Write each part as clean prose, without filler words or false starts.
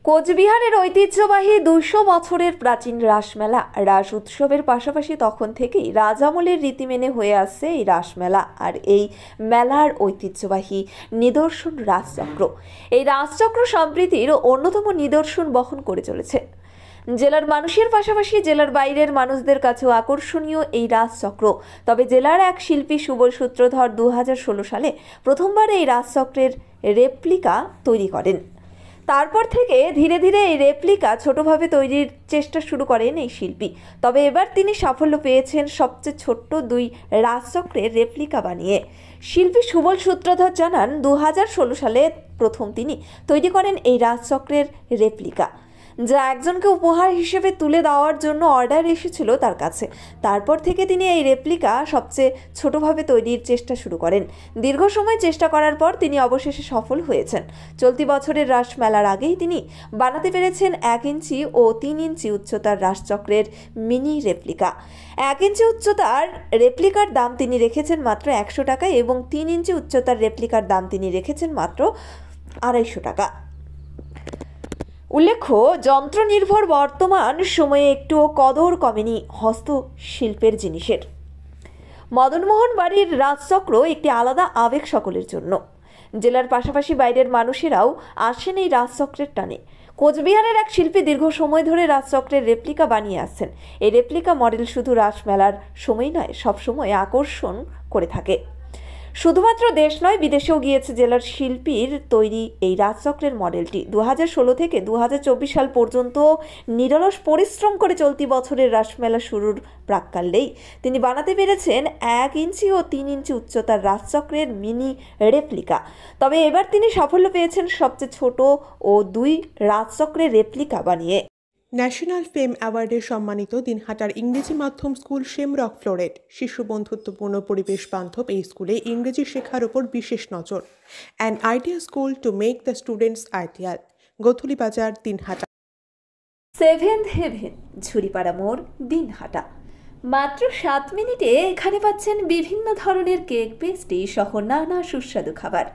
কোচবিহারের ঐতিহ্যবাহী ২০০ বছরের প্রাচীন রাসমেলা রাস উৎসবের পাশাপাশি তখন থেকেই রাজামলের রীতি মেনে হয়ে আসছে এই রাসমেলা। আর এই মেলার ঐতিহ্যবাহী নিদর্শন রাসচক্র। এই রাসচক্র সম্প্রীতির অন্যতম নিদর্শন বহন করে চলেছে। জেলার মানুষের পাশাপাশি জেলার বাইরের মানুষদের কাছেও আকর্ষণীয় এই রাসচক্র। তবে জেলার এক শিল্পী সুবল সূত্রধর ২০১৬ সালে প্রথমবার এই রাসচক্রের রেপ্লিকা তৈরি করেন। তারপর থেকে ধীরে ধীরে এই রেপ্লিকা ছোটভাবে তৈরির চেষ্টা শুরু করেন এই শিল্পী। তবে এবার তিনি সাফল্য পেয়েছেন সবচেয়ে ছোট্ট ২ রাসচক্রের রেপ্লিকা বানিয়ে। শিল্পী সুবল সূত্রধর জানান, ২০১৬ সালে প্রথম তিনি তৈরি করেন এই রাসচক্রের রেপ্লিকা, যা একজনকে উপহার হিসেবে তুলে দেওয়ার জন্য অর্ডার এসেছিল তার কাছে। তারপর থেকে তিনি এই রেপ্লিকা সবচেয়ে ছোটভাবে তৈরির চেষ্টা শুরু করেন। দীর্ঘ সময় চেষ্টা করার পর তিনি অবশেষে সফল হয়েছেন। চলতি বছরের রাস মেলার আগেই তিনি বানাতে পেরেছেন ১ ইঞ্চি ও ৩ ইঞ্চি উচ্চতার রাসচক্রের মিনি রেপ্লিকা। ১ ইঞ্চি উচ্চতার রেপ্লিকার দাম তিনি রেখেছেন মাত্র ১০০ টাকা এবং ৩ ইঞ্চি উচ্চতার রেপ্লিকার দাম তিনি রেখেছেন মাত্র ২৫০ টাকা। উল্লেখ্য, যন্ত্রনির্ভর বর্তমান সময়ে একটুও কদর কমেনি হস্তশিল্পের জিনিসের। মদনমোহন বাড়ির রাসচক্র একটি আলাদা আবেগ সকলের জন্য। জেলার পাশাপাশি বাইরের মানুষেরাও আসেন এই রাসচক্রের টানে। কোচবিহারের এক শিল্পী দীর্ঘ সময় ধরে রাসচক্রের রেপ্লিকা বানিয়ে আসছেন। এই রেপ্লিকা মডেল শুধু রাস মেলার সময় নয়, সবসময় আকর্ষণ করে থাকে। শুধুমাত্র দেশ নয়, বিদেশেও গিয়েছে জেলার শিল্পীর তৈরি এই রাসচক্রের মডেলটি। ২০১৬ থেকে ২০২৪ সাল পর্যন্ত নিরলস পরিশ্রম করে চলতি বছরের রাসমেলা শুরুর প্রাক্কালেই তিনি বানাতে পেরেছেন ১ ইঞ্চি ও ৩ ইঞ্চি উচ্চতার রাসচক্রের মিনি রেপ্লিকা। তবে এবার তিনি সাফল্য পেয়েছেন সবচেয়ে ছোট ও ২ রাসচক্রের রেপ্লিকা বানিয়ে। ন্যাশনাল ফেম অ্যাওয়ার্ডে সম্মানিত দিনহাটার ইংরেজি মাধ্যম স্কুল শেমরক ফ্লোরেট শিশু বন্ধুত্বপূর্ণ পরিবেশ বান্ধব এই স্কুলে ইংরেজি শেখার উপর বিশেষ নজর। An idea school to make the students ideal. গথুলি বাজার, দিনহাটা। সেভেন্থ হেভেন, ঝুড়িপাড়া মোড়, দিনহাটা। মাত্র ৭ মিনিটে এখানে পাচ্ছেন বিভিন্ন ধরনের কেক, পেস্ট্রি সহ নানা সুস্বাদু খাবার।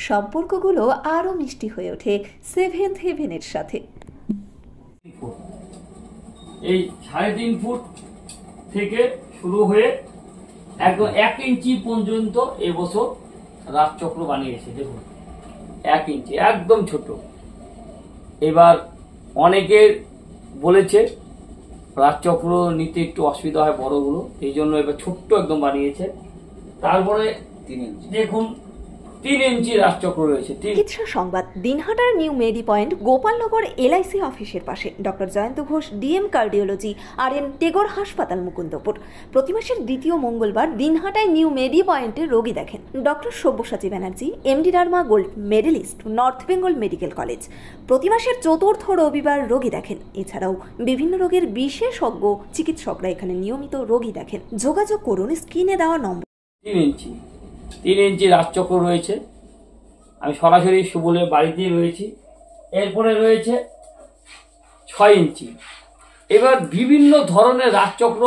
সম্পর্কগুলো আরও মিষ্টি হয়ে ওঠে সেভেন্থ হেভেনের সাথে। এই ৩.৫ ফুট থেকে শুরু হয়ে একদম ১ ইঞ্চি পর্যন্ত এবছর রাসচক্র বানিয়েছে। দেখুন, ১ ইঞ্চি একদম ছোট। এবার অনেকে বলেছে রাসচক্র নিতে একটু অসুবিধা হয় বড়গুলো, এই জন্য এবার ছোট্ট একদম বানিয়েছে। তারপরে ৩ ইঞ্চি, দেখুন ৩ ইঞ্চি রাসচক্র রয়েছে। চিকিৎসা সংবাদ। দিনহাটার নিউ মেডি পয়েন্ট, গোপালনগর এলআইসি অফিসের পাশে doctor Jayanta Ghosh DM cardiology RN Tagore হাসপাতাল, মুকুন্দপুর। প্রতি মাসের দ্বিতীয় মঙ্গলবার দিনহাটায় নিউ মেডি পয়েন্টে রোগী দেখেন doctor Sabyasachi Banerjee, MD derma gold medallist, north Bengal medical college. প্রতি মাসের চতুর্থ রবিবার রোগী দেখেন। এছাড়াও বিভিন্ন রোগের বিশেষজ্ঞ চিকিৎসকরা এখানে নিয়মিত রোগী দেখেন। যোগাযোগ করুন স্ক্রিনে দেওয়া নম্বর। ৩ ইঞ্চি রাসচক্র রয়েছে। আমি সরাসরি সুবলের বাড়িতেই রয়েছি। এরপরে রয়েছে ৬ ইঞ্চি। এবার বিভিন্ন ধরনের রাসচক্র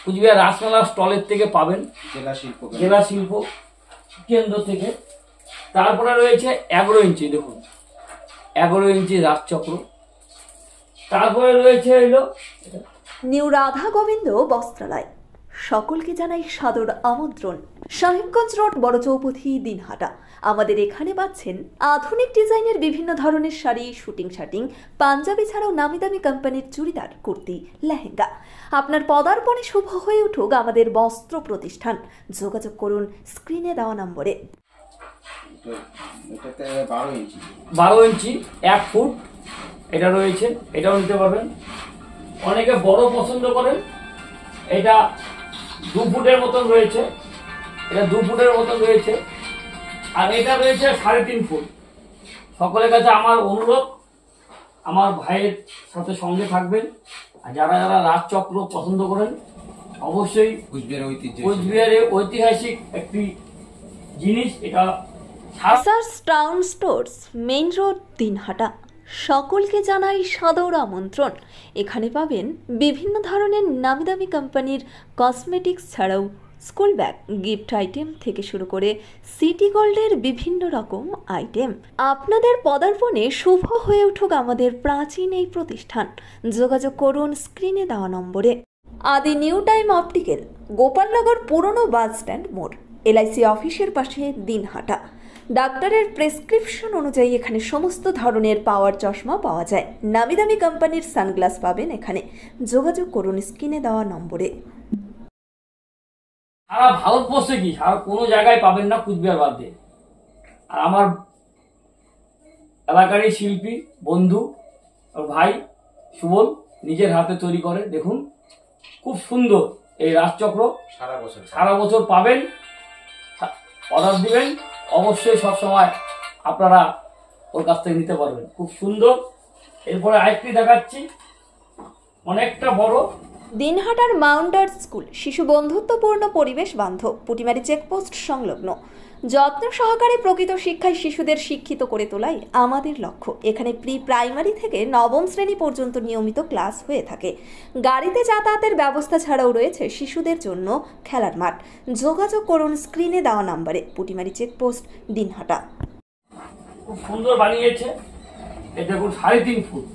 কুচবিহার রাসমেলা স্টলের থেকে পাবেন, জেলা শিল্প কেন্দ্র থেকে। তারপরে রয়েছে ১১ ইঞ্চি, দেখুন ১১ ইঞ্চি রাসচক্র। তারপরে রয়েছে হলো নিউ রাধা গোবিন্দ বস্ত্রালয়। সকলকে জানাই সাদর আমন্ত্রণ। সাহেবগঞ্জ রোড, বড় চৌপথি, দিনহাটা। আমাদের এখানে পাচ্ছেন আধুনিক ডিজাইনের বিভিন্ন ধরনের শাড়ি, শুটিং শার্টিং, পাঞ্জাবি ছাড়াও নামি দামি কোম্পানির চুড়িদার, কুর্তি, লেহেঙ্গা। আপনার পদার্পণে শুভ হয়ে উঠুক আমাদের বস্ত্র প্রতিষ্ঠান। যোগাযোগ করুন স্ক্রিনে দেওয়া নম্বরে। ১২ ইঞ্চি ১ ফুট এটা রয়েছে, এটাও নিতে পারবেন। অনেকে বড় পছন্দ করেন, এটা ২ ফুটের মতন রয়েছে, এটা ২ ফুটের মতন রয়েছে। আর এটা রয়েছে ৩.৫ ফুট। সকলের কাছে আমার অনুরোধ, আমার ভাইয়ের সাথে সঙ্গে থাকবেন। আর যারা যারা রাসচক্র পছন্দ করেন, অবশ্যই কোচবিহারের ঐতিহাসিক একটি জিনিস এটা। Town stores, main road, Dinhata. সকলকে জানাই সাদর আমন্ত্রণ। এখানে পাবেন বিভিন্ন ধরনের নামি দামি কোম্পানির কসমেটিক্স ছাড়াও স্কুল ব্যাগ, গিফট আইটেম থেকে শুরু করে সিটি গোল্ডের বিভিন্ন রকম আইটেম। আপনাদের পদার্পণে শুভ হয়ে উঠুক আমাদের প্রাচীন এই প্রতিষ্ঠান। যোগাযোগ করুন স্ক্রিনে দেওয়া নম্বরে। আদি নিউ টাইম অপটিক্যাল, গোপালনগর পুরনো বাস স্ট্যান্ড মোড়, এলআইসি অফিসের পাশে দিনহাটা। ডাক্তারের প্রেসক্রিপশন অনুযায়ী এখানে সমস্ত ধরনের পাওয়ার চশমা পাওয়া যায়। নামি দামি কোম্পানির সানগ্লাস পাবেন এখানে। যোগাযোগ করুন স্ক্রিনে দেওয়া নম্বরে। সারা ভারতবর্ষে কি সারা কোনো জায়গায় পাবেন না কুচবিহার বাদ দিয়ে। আর আমার এলাকারই শিল্পী বন্ধু ভাই সুবল নিজের হাতে তৈরি করে, দেখুন খুব সুন্দর এই রাজচক্র সারা বছর পাবেন। অর্ডার দিবেন, অবশ্যই সবসময় আপনারা ওর কাছ থেকে নিতে পারবেন, খুব সুন্দর। এরপরে আরেকটি দেখাচ্ছি, অনেকটা বড়। দিনহাটার মাউন্টার স্কুল শিশু বন্ধুত্বপূর্ণ পরিবেশ বান্ধব, পুটিমারি চেকপোস্ট সংলগ্ন। যত্ন সহকারে প্রকৃত শিক্ষায় শিশুদের শিক্ষিত করে তোলাই আমাদের লক্ষ্য। এখানে প্রি প্রাইমারি থেকে নবম শ্রেণী পর্যন্ত নিয়মিত ক্লাস হয়ে থাকে। গাড়িতে যাতায়াতের ব্যবস্থা ছাড়াও রয়েছে শিশুদের জন্য খেলার মাঠ। যোগাযোগ করুন স্ক্রিনে দেওয়া নম্বরে। পুটিমারি চেকপোস্ট, দিনহাটা। খুব সুন্দর বানিয়েছে, এটা দেখুন 3.5 ফুট।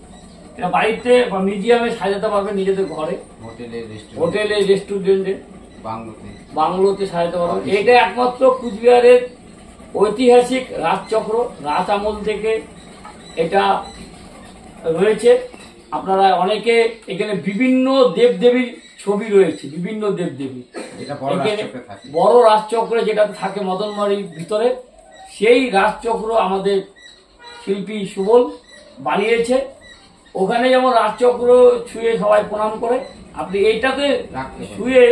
এটা বাড়িতে বা মিউজিয়ামে সাজাতে পারবেন, নিজেদের ঘরে, হোটেলে, রেস্টুরেন্টে, বাংলোতে সাজাতে পারবেন। এটা একমাত্র কুচবিহারের ঐতিহাসিক রাজচক্র, রাজ আমল থেকে এটা রয়েছে। আপনারা অনেকে এখানে বিভিন্ন দেবদেবীর ছবি রয়েছে, বিভিন্ন দেবদেবী বড় রাজচক্রে যেটা থাকে মদনবাড়ির ভিতরে, সেই রাজচক্র আমাদের শিল্পী সুবল বানিয়েছে। ওখানে যেমন রাজচক্র ছুঁয়ে সবাই প্রণাম করে, আপনি এইটাতে ছুঁয়ে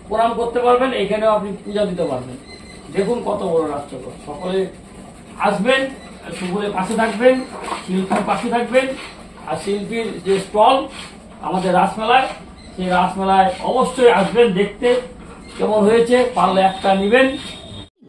প্রণাম করতে পারবেন, এখানেও আপনি পূজা দিতে পারবেন। দেখুন কত বড় রাজচক্র। সকলে আসবেন, সুবলের পাশে থাকবেন, শিল্পীর পাশে থাকবেন। আর শিল্পীর যে স্টল আমাদের রাসমেলায়, সেই রাসমেলায় অবশ্যই আসবেন দেখতে কেমন হয়েছে, পারলে একটা নেবেন।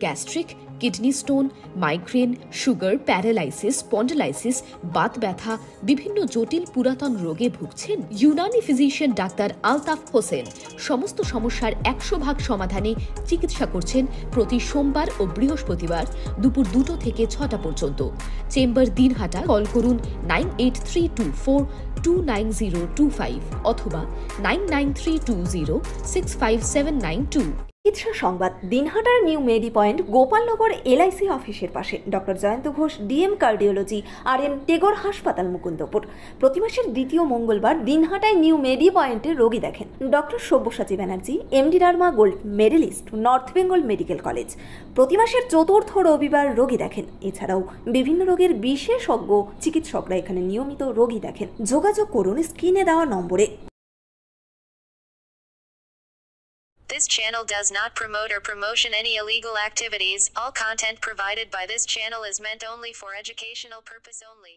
Gastric, kidney stone, migraine, sugar, paralysis, spondylosis, Baat ব্যথা, বিভিন্ন জটিল পুরাতন রোগে ভুগছেন? ইউনানি ফিজিশিয়ান ডাক্তার আলতাফ হোসেন সমস্ত সমস্যার 100% সমাধানে চিকিৎসা করছেন প্রতি সোমবার ও বৃহস্পতিবার দুপুর 2টো থেকে 6টা পর্যন্ত। চেম্বার দিনহাটা। কল করুন 9832429025 অথবা 9932065792। চিকিৎসা সংবাদ। দিনহাটার নিউ মেডি পয়েন্ট, গোপালনগর এলআইসি অফিসের পাশে। Doctor Jayanta Ghosh, DM cardiology, RN Tagore হাসপাতাল, মুকুন্দপুর। প্রতি মাসের দ্বিতীয় মঙ্গলবার দিনহাটায় নিউ মেডি পয়েন্টে রোগী দেখেন doctor Sabyasachi Banerjee, MD derma gold medallist, north Bengal medical college. প্রতি মাসের চতুর্থ রবিবার রোগী দেখেন। এছাড়াও বিভিন্ন রোগের বিশেষজ্ঞ চিকিৎসকরা এখানে নিয়মিত রোগী দেখেন। যোগাযোগ করুন স্ক্রিনে দেওয়া নম্বরে। This channel does not promote or promotion any illegal activities. All content provided by this channel is meant only for educational purpose only.